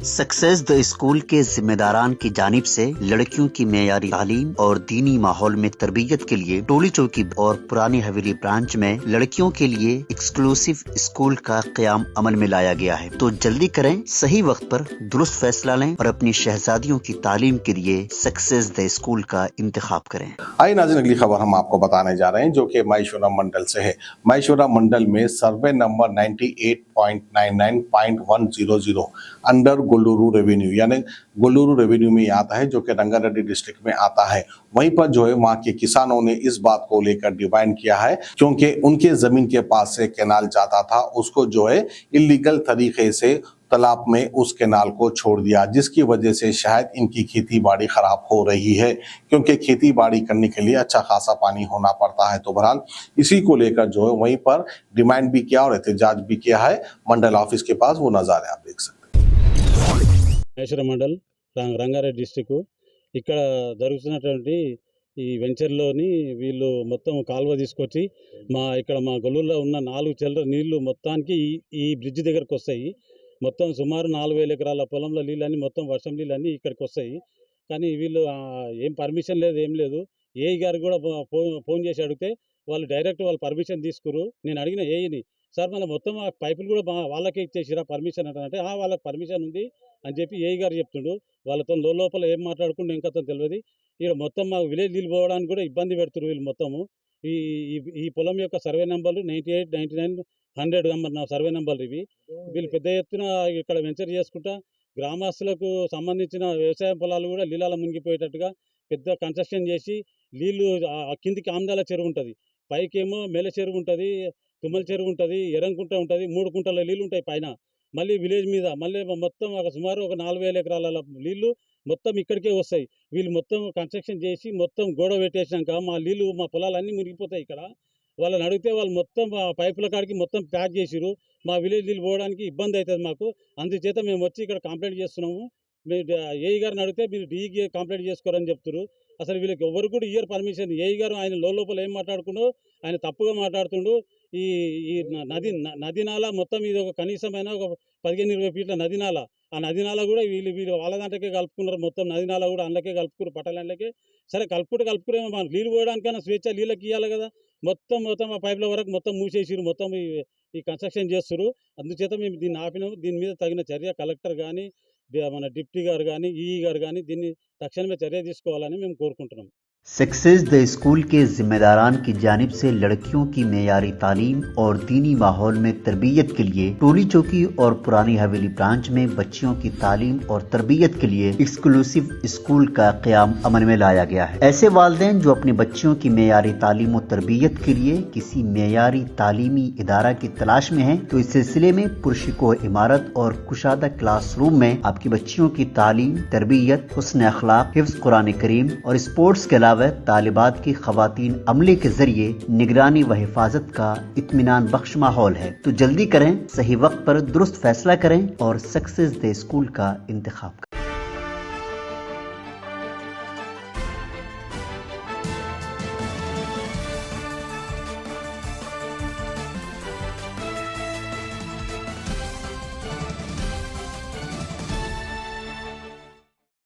Success the school के जिम्मेदारान की जानिब से लड़कियों की मेयारी तालीम और दीनी माहौल में तरबियत के लिए टोली चौकी और पुरानी हवेली ब्रांच में लड़कियों के लिए एक्सक्लूसिव स्कूल का क़याम अमल में लाया गया है। तो जल्दी करें, सही वक्त पर दुरुस्त फैसला लें और अपनी शहजादियों की तालीम के लिए सक्सेस द स्कूल का इंतखाब करें। आइए नाज़रीन, अगली खबर हम आपको बताने जा रहे हैं जो कि मायशूरा मंडल से है। मायशूरा मंडल में सर्वे नंबर 98.99.100 अंडर गोलूरू रेवेन्यू यानी गोलूरू रेवेन्यू में आता है, जो कि रंगारेड्डी डिस्ट्रिक्ट में आता है। वहीं पर जो है वहाँ के किसानों ने इस बात को लेकर डिमांड किया है, क्योंकि उनके जमीन के पास से कैनाल जाता था, उसको जो है इलीगल तरीके से तालाब में उस कैनाल को छोड़ दिया, जिसकी वजह से शायद इनकी खेती बाड़ी खराब हो रही है, क्योंकि खेती बाड़ी करने के लिए अच्छा खासा पानी होना पड़ता है। तो बहरहाल इसी को लेकर जो है वहीं पर डिमांड भी किया और एहतजाज भी किया है मंडल ऑफिस के पास। वो नज़ारे आप देख सकते हैं। మేషర మండల్ రంగారెడ్డి డిస్టిక్ ఇక్కడ జరుగుతున్నటువంటి ఈ వెంచర్లోని వీళ్ళు మొత్తం కాలువ తీసుకొచ్చి ఇక్కడ మా గొల్లుల్లో ఉన్న 4 చెల్ర నీళ్లు మొత్తానికి ఈ బ్రిడ్జ్ దగ్గరకు వస్తాయి. మొత్తం సుమారు 4000 ఎకరాల పొలంలో నీళ్ళన్నీ మొత్తం వర్షం నీళ్ళన్నీ ఇక్కడికి వస్తాయి. కానీ వీళ్ళు ఏం పర్మిషన్ లేదు, ఏం లేదు. ఏఈ గారు కూడా ఫోన్ చేసి అడిగితే వాళ్ళు డైరెక్ట్ వాళ్ళు పర్మిషన్ తీసుకురు. నేను అడిగిన ఏఈని, సార్ మళ్ళీ మొత్తం ఆ పైపులు కూడా వాళ్ళకే ఇచ్చేసిరా పర్మిషన్ అంటే వాళ్ళకి పర్మిషన్ ఉంది అని చెప్పి ఏఈ గారు చెప్తుండు. వాళ్ళతో లోపల ఏం మాట్లాడుకుంటూ ఇంకా తెలియదు. ఇక్కడ మొత్తం మా విలేజ్ నీళ్ళు పోవడానికి కూడా ఇబ్బంది పెడుతున్నారు వీళ్ళు మొత్తము. ఈ ఈ పొలం యొక్క సర్వే నెంబర్లు 98, 99, 100 నెంబర్ నా సర్వే నెంబర్లు ఇవి. వీళ్ళు పెద్ద ఎత్తున ఇక్కడ వెంచర్ చేసుకుంటా గ్రామస్తులకు సంబంధించిన వ్యవసాయ పొలాలు కూడా నీళ్ళలో మునిగిపోయేటట్టుగా పెద్ద కన్స్ట్రక్షన్ చేసి నీళ్లు కిందికి ఆమ్దాల చెరువు ఉంటుంది, పైకేమో మేల చెరువు ఉంటుంది, తుమ్మల చెరువు ఉంటుంది, ఎరంకుంట ఉంటుంది, 3 కుంటల నీళ్ళు ఉంటాయి పైన. మళ్ళీ విలేజ్ మీద మళ్ళీ మొత్తం సుమారు 4000 ఎకరాల నీళ్లు మొత్తం ఇక్కడికే వస్తాయి. వీళ్ళు మొత్తం కన్స్ట్రక్షన్ చేసి మొత్తం గోడ పెట్టేసినాక మా నీళ్ళు మా పొలాలన్నీ మునిగిపోతాయి. ఇక్కడ వాళ్ళని అడిగితే వాళ్ళు మొత్తం పైపుల కాడికి మొత్తం ప్యాక్ చేసిరు. మా విలేజ్ నీళ్ళు పోవడానికి ఇబ్బంది అవుతుంది మాకు. అందుచేత మేము వచ్చి ఇక్కడ కంప్లైంట్ చేస్తున్నాము. మీరు ఏఈ గారిని అడిగితే మీరు డీఈకి కంప్లైంట్ చేసుకోరని చెప్తున్నారు. అసలు వీళ్ళకి ఎవరు కూడా ఇయ్యర్ పర్మిషన్. ఏఈ గారు ఆయన లోపల ఏం మాట్లాడుకుంటూ ఆయన తప్పుగా మాట్లాడుతుండు. ఈ నది నాల మొత్తం ఇది ఒక కనీసమైన ఒక 15-20 ఫీట్ల నది నాల. ఆ నది నాల కూడా వీళ్ళు వాళ్ళ దాంట్లోకే కలుపుకున్నారు. మొత్తం నది నాల కూడా అందులోకే కలుపుకున్నారు, పట్టణాలకే. సరే కలుపుకురేమో మన నీళ్ళు పోయడానికైనా స్వేచ్ఛ నీళ్ళకి ఇవ్వాలి కదా. మొత్తం ఆ పైపుల వరకు మొత్తం మూసేసిరు, మొత్తం ఈ కన్స్ట్రక్షన్ చేస్తారు. అందుచేత మేము దీన్ని ఆపినాము. దీని మీద తగిన చర్య కలెక్టర్ కానీ మన డిప్టీ గారు కానీ ఈఈ గారు కానీ దీన్ని తక్షణమే చర్య తీసుకోవాలని మేము కోరుకుంటున్నాం। सक्सेस द स्कूल के जिम्मेदारान की जानिब से लड़कियों की मेयारी तालीम और दीनी माहौल में तरबियत के लिए टोली चौकी और पुरानी हवेली ब्रांच में बच्चियों की तालीम और तरबियत के लिए एक्सक्लूसिव स्कूल का क़याम अमल में लाया गया है। ऐसे वालिदैन जो अपनी बच्चियों की मेयारी तालीम और तरबियत के लिए किसी मेयारी तालीमी इदारा की तलाश में हैं, तो इस सिलसिले में पुरशिको इमारत और कुशादा क्लासरूम में आपकी बच्चियों की तालीम, तरबियत, हुस्न अखलाक, हिफ्ज़ कुरान करीम और स्पोर्ट्स के तालिबात की खवातीन अमले के जरिए निगरानी व हिफाजत का इत्मीनान बख्श माहौल है। तो जल्दी करें, सही वक्त पर दुरुस्त फैसला करें और सक्सेस द स्कूल का इंतखाब करें।